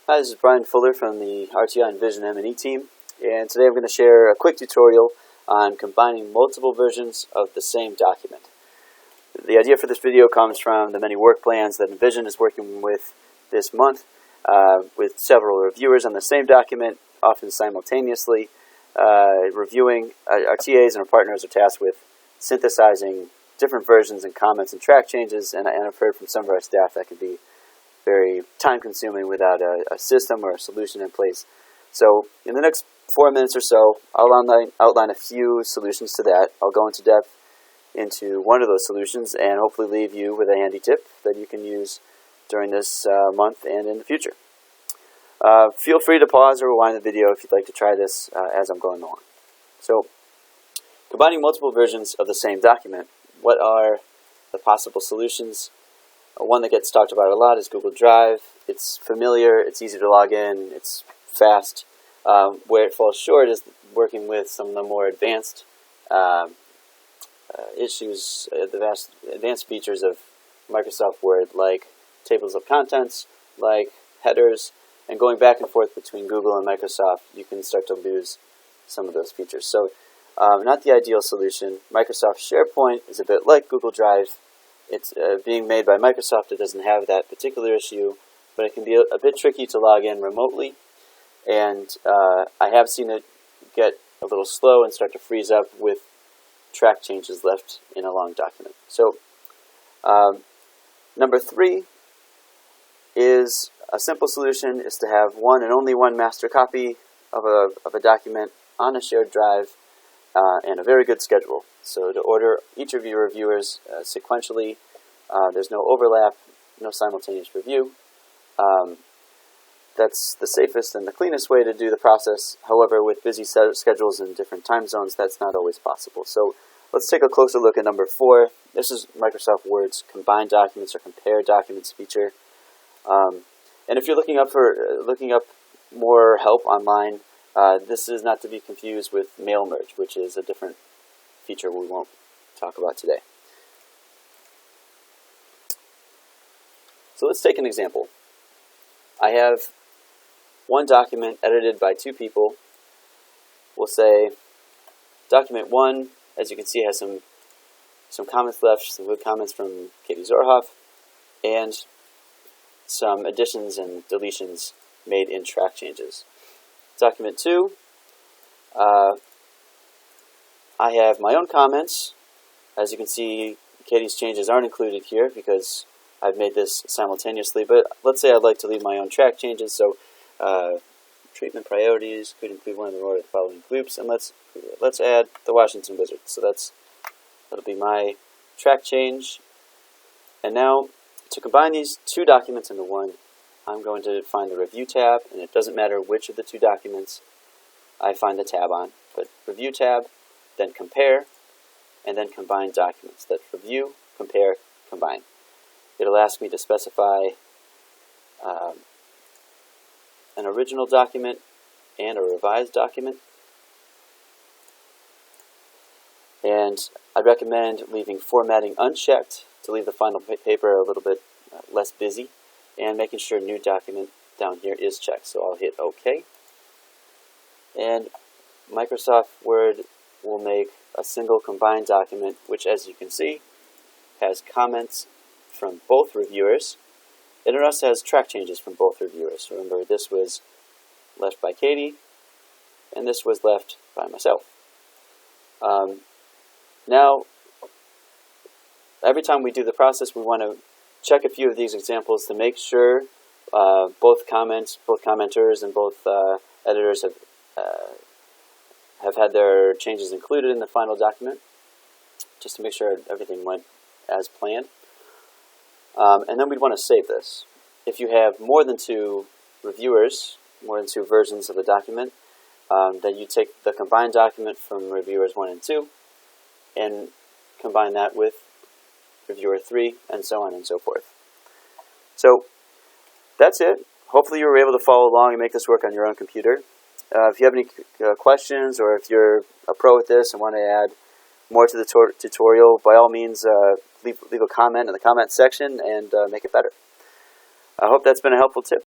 Hi, this is Brian Fuller from the RTI ENVISION M&E team, and today I'm going to share a quick tutorial on combining multiple versions of the same document. The idea for this video comes from the many work plans that ENVISION is working with this month, with several reviewers on the same document, often simultaneously reviewing. Our TAs and our partners are tasked with synthesizing different versions and comments and track changes, and I've heard from some of our staff that can be very time-consuming without a system or a solution in place. So in the next 4 minutes or so, I'll outline a few solutions to that. I'll go into depth into one of those solutions and hopefully leave you with a handy tip that you can use during this month and in the future. Feel free to pause or rewind the video if you'd like to try this as I'm going along. So, combining multiple versions of the same document, what are the possible solutions? One that gets talked about a lot is Google Drive. It's familiar, it's easy to log in, it's fast. Where it falls short is working with some of the more advanced issues, the advanced features of Microsoft Word, like tables of contents, like headers, and going back and forth between Google and Microsoft, you can start to lose some of those features. So, not the ideal solution. Microsoft SharePoint is a bit like Google Drive. It's being made by Microsoft. It doesn't have that particular issue, but it can be a bit tricky to log in remotely, and I have seen it get a little slow and start to freeze up with track changes left in a long document. So number 3 is a simple solution is to have one and only one master copy of a document on a shared drive and a very good schedule. So to order each of your reviewers sequentially, there's no overlap, no simultaneous review. That's the safest and the cleanest way to do the process. However, with busy schedules in different time zones, that's not always possible. So let's take a closer look at number 4. This is Microsoft Word's Combine Documents or Compare Documents feature. And if you're looking up more help online, this is not to be confused with Mail Merge, which is a different feature we won't talk about today. So let's take an example. I have one document edited by 2 people. We'll say document 1, as you can see, has some comments left, some good comments from Katie Zorhoff, and some additions and deletions made in track changes. Document 2, I have my own comments. As you can see, Katie's changes aren't included here because I've made this simultaneously, but let's say I'd like to leave my own track changes. So treatment priorities could include one of the following groups, and let's add the Washington Wizards. So that'll be my track change. And now to combine these 2 documents into one, I'm going to find the Review tab, and it doesn't matter which of the 2 documents I find the tab on, but Review tab, then Compare, and then Combine Documents. That's Review, Compare, Combine. It'll ask me to specify an original document and a revised document. And I'd recommend leaving formatting unchecked to leave the final paper a little bit less busy, and making sure New Document down here is checked. So I'll hit OK. And Microsoft Word will make a single combined document, which, as you can see, has comments from both reviewers, and it also has track changes from both reviewers. Remember, this was left by Katie, and this was left by myself. Now, every time we do the process, we want to check a few of these examples to make sure both commenters and both editors have had their changes included in the final document, just to make sure everything went as planned. And then we'd want to save this. If you have more than 2 reviewers, more than 2 versions of the document, then you take the combined document from reviewers 1 and 2 and combine that with reviewer 3, and so on and so forth. So that's it. Hopefully you were able to follow along and make this work on your own computer. If you have any questions, or if you're a pro at this and want to add more to the tutorial, by all means leave a comment in the comment section and make it better. I hope that's been a helpful tip.